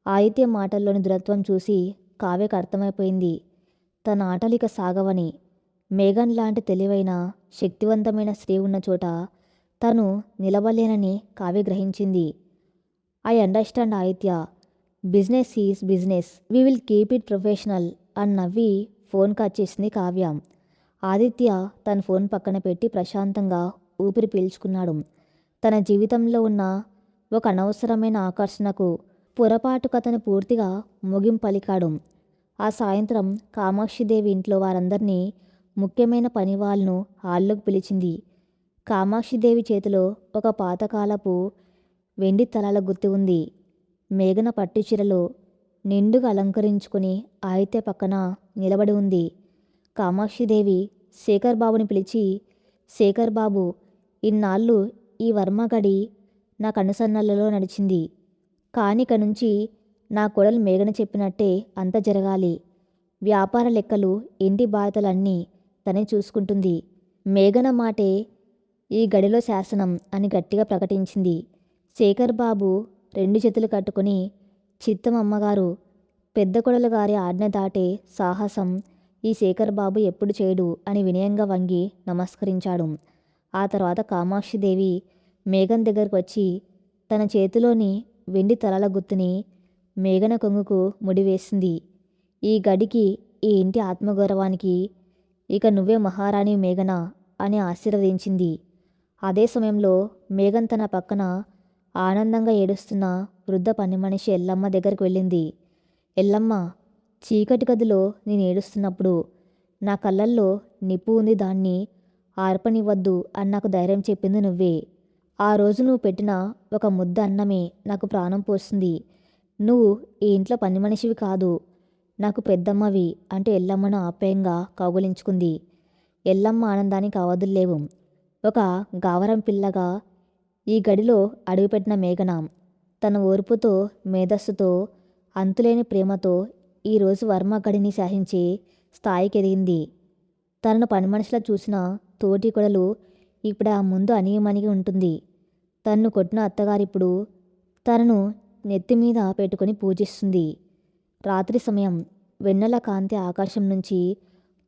ఆదిత్య మాటల్లోని దృఢత్వం చూసి కావ్యకు అర్థమైపోయింది. తన ఆటలు ఇక సాగవని. మేఘన్ లాంటి తెలివైన, శక్తివంతమైన స్త్రీ ఉన్న చోట తను నిలబడలేనని కావ్య గ్రహించింది. I understand Aditya, business is business, we will keep it professional అని నవ్వి ఫోన్ కట్ చేసింది కావ్య. ఆదిత్య తన ఫోన్ పక్కన పెట్టి ప్రశాంతంగా ఊపిరి పీల్చుకున్నాడు. తన జీవితంలో ఉన్న ఒక అనవసరమైన ఆకర్షణకు పొరపాటు కథను పూర్తిగా ముగింపు పలికాడు. ఆ సాయంత్రం కామాక్షిదేవి ఇంట్లో వారందరినీ, ముఖ్యమైన పని వాళ్ళను హాల్లోకి పిలిచింది. కామాక్షిదేవి చేతిలో ఒక పాతకాలపు వెండి తలాల గుత్తి ఉంది. మేఘన పట్టుచీరలో నిండుగా అలంకరించుకుని ఆదిత్య పక్కన నిలబడి ఉంది. కామాక్షిదేవి శేఖర్ బాబుని పిలిచి, శేఖర్ బాబు, ఇన్నాళ్ళు ఈ వర్మగడి నా కనుసన్నలలో నడిచింది. కానిక నుంచి నా కోడలు మేఘన చెప్పినట్టే అంత జరగాలి. వ్యాపార లెక్కలు, ఇంటి బాధ్యతలన్నీ తనే చూసుకుంటుంది. మేఘన మాటే ఈ గడిలో శాసనం అని గట్టిగా ప్రకటించింది. శేఖర్ బాబు 2 చేతులు కట్టుకుని, చిత్తం అమ్మగారు, పెద్ద కొడలు గారి ఆజ్ఞ దాటే సాహసం ఈ శేఖర్ బాబు ఎప్పుడు చేయడు అని వినయంగా వంగి నమస్కరించాడు. ఆ తర్వాత కామాక్షిదేవి మేఘన్ దగ్గరకు వచ్చి తన చేతిలోని వెండి తలాల గుత్తుని మేఘన కొంగుకు ముడివేసింది. ఈ గడికి, ఈ ఇంటి ఆత్మగౌరవానికి ఇక నువ్వే మహారాణి మేఘన అని ఆశీర్వదించింది. అదే సమయంలో మేఘన్ తన పక్కన ఆనందంగా ఏడుస్తున్న వృద్ధ పని మనిషి ఎల్లమ్మ దగ్గరికి వెళ్ళింది. ఎల్లమ్మ, చీకటి గదిలో నేను ఏడుస్తున్నప్పుడు నా కళ్ళల్లో నిప్పు ఉంది, దాన్ని ఆర్పనివ్వద్దు అని నాకు ధైర్యం చెప్పింది నువ్వే. ఆ రోజు నువ్వు పెట్టిన ఒక ముద్ద అన్నమే నాకు ప్రాణం పోస్తుంది. నువ్వు ఈ ఇంట్లో పని మనిషివి కాదు, నాకు పెద్దమ్మవి అంటూ ఎల్లమ్మను ఆప్యాయంగా కౌగిలించుకుంది. ఎల్లమ్మ ఆనందానికి అవధులు లేవు. ఒక గావరం పిల్లగా ఈ గడిలో అడుగుపెట్టిన మేఘన తన ఓర్పుతో, మేధస్సుతో, అంతులేని ప్రేమతో ఈరోజు వర్మ గడిని శాసించే స్థాయికి ఎదిగింది. తనను పనిమనిషిలా చూసిన తోటి కొడలు ఇప్పుడు ఆ ముందు అణిగిమణిగి ఉంటుంది. తన్ను కొట్టిన అత్తగారిప్పుడు తనను నెత్తిమీద పెట్టుకొని పూజిస్తుంది. రాత్రి సమయం వెన్నెల కాంతి ఆకాశం నుంచి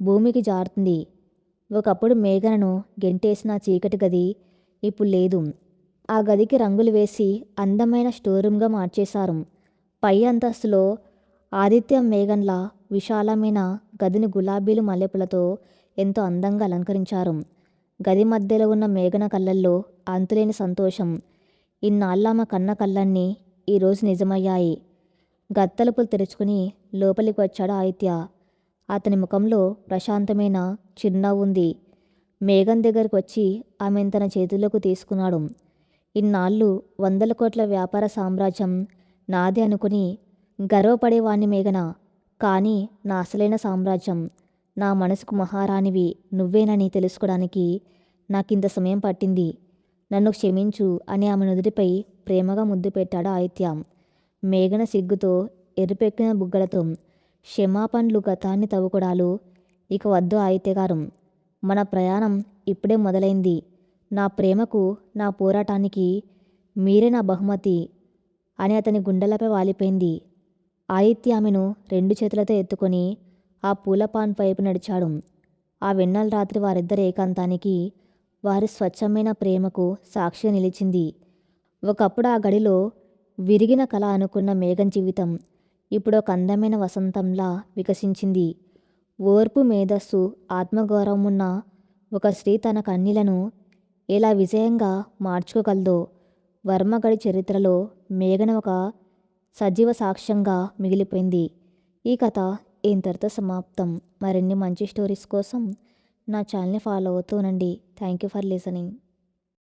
భూమికి జారుతుంది. ఒకప్పుడు మేఘనను గెంటేసిన చీకటి గది ఇప్పుడు లేదు. ఆ గదికి రంగులు వేసి అందమైన స్టోరూమ్గా మార్చేశారు. పై అంతస్తులో ఆదిత్య మేఘన్ల విశాలమైన గదిని గులాబీలు మల్లెపూలతో ఎంతో అందంగా అలంకరించారు. గది మధ్యలో ఉన్న మేఘన కళ్ళల్లో అంతులేని సంతోషం. ఇన్నాళ్ళామ కన్న కళ్ళన్నీ ఈరోజు నిజమయ్యాయి. గత్తలుపులు తెరుచుకుని లోపలికి వచ్చాడు ఆదిత్య. అతని ముఖంలో ప్రశాంతమైన చిరునవ్వు ఉంది. మేఘన్ దగ్గరికి వచ్చి ఆమెను తన చేతుల్లోకి తీసుకున్నాడు. ఇన్నాళ్ళు 100 కోట్ల వ్యాపార సామ్రాజ్యం నాదే అనుకుని గర్వపడేవాణ్ణి మేఘన. కానీ నా అసలైన సామ్రాజ్యం, నా మనసుకు మహారాణివి నువ్వేనని తెలుసుకోవడానికి నాకింత సమయం పట్టింది. నన్ను క్షమించు అని ఆమె నుదుటిపై ప్రేమగా ముద్దు పెట్టాడు ఆదిత్య. మేఘన సిగ్గుతో ఎరుపెక్కిన బుగ్గలతో, క్షమాపణలు, గతాన్ని తవ్వుకోడాలు ఇక వద్దు ఆదిత్య గారు. మన ప్రయాణం ఇప్పుడే మొదలైంది. నా ప్రేమకు, నా పోరాటానికి మీరే నా బహుమతి అని అతని గుండెలపై వాలిపోయింది. ఆదిత్య ఆమెను 2 చేతులతో ఎత్తుకొని ఆ పూలపాన్ వైపు నడిచాడు. ఆ వెన్నెల రాత్రి వారిద్దరి ఏకాంతానికి, వారి స్వచ్ఛమైన ప్రేమకు సాక్షిగా నిలిచింది. ఒకప్పుడు ఆ గడిలో విరిగిన కళ అనుకున్న మేఘన్ జీవితం ఇప్పుడు ఒక అందమైన వసంతంలా వికసించింది. ఓర్పు, మేధస్సు, ఆత్మగౌరవం ఉన్న ఒక స్త్రీ తన కన్నీళ్లను ఎలా విజయంగా మార్చుకోగలదో వర్మగడి చరిత్రలో మేఘన ఒక సజీవ సాక్ష్యంగా మిగిలిపోయింది. ఈ కథ ఇంతటితో సమాప్తం. మరిన్ని మంచి స్టోరీస్ కోసం నా ఛానల్ని ఫాలో అవుతూనండి. Thank you for listening.